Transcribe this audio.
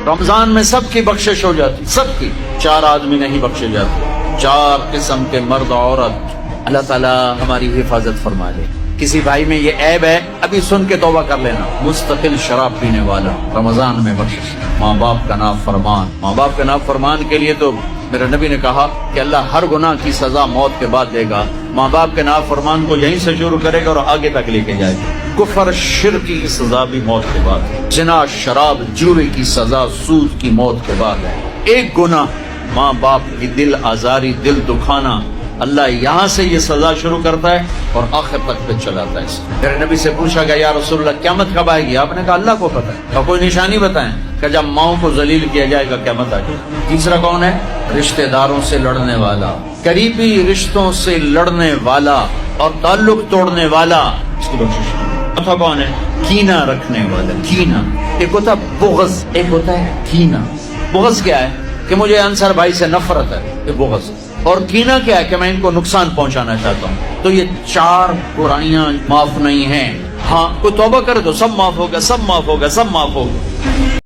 رمضان میں سب کی بخشش ہو جاتی، سب کی، 4 آدمی نہیں بخشے جاتے، 4 قسم کے مرد عورت۔ اللہ تعالیٰ ہماری حفاظت فرما لے۔ کسی بھائی میں یہ عیب ہے، ابھی سن کے توبہ کر لینا، مستقل شراب پینے والا، رمضان میں بخشش۔ ماں باپ کا نافرمان، ماں باپ کے نافرمان کے لیے تو میرے نبی نے کہا کہ اللہ ہر گناہ کی سزا موت کے بعد دے گا۔ ماں باپ کے نافرمان کو یہیں سے شروع کرے گا اور آگے تک لے کے جائے گا۔ کفر شرک کی سزا بھی موت کے بعد ہے، زنا شراب جوئے کی سزا سود کی موت کے بعد ہے۔ ایک گناہ ماں باپ کی دل آزاری، دل دکھانا، اللہ یہاں سے یہ سزا شروع کرتا ہے اور آخر تک پہ چلاتا ہے۔ میرے نبی سے پوچھا گیا یا رسول اللہ قیامت کب آئے گی؟ آپ نے کہا اللہ کو پتہ ہے۔ کہا کوئی نشانی بتائیں؟ کہ جب ماؤں کو ذلیل کیا جائے گا قیامت آئے گی۔ تیسرا کون ہے؟ رشتہ داروں سے لڑنے والا، قریبی رشتوں سے لڑنے والا اور تعلق توڑنے والا، اس کی بخشش۔ چوتھا کون ہے؟ کینہ رکھنے والا، کینہ۔ ایک ہوتا ہے بغض، ایک ہوتا ہے کینہ۔ بغض کیا ہے؟ کہ مجھے انصر بھائی سے نفرت ہے، یہ بغض۔ اور کینہ کیا ہے؟ کہ میں ان کو نقصان پہنچانا چاہتا ہوں۔ تو یہ 4 برائیاں معاف نہیں ہیں۔ ہاں کوئی توبہ کرے تو سب معاف ہوگا، سب معاف ہوگا، سب معاف ہوگا۔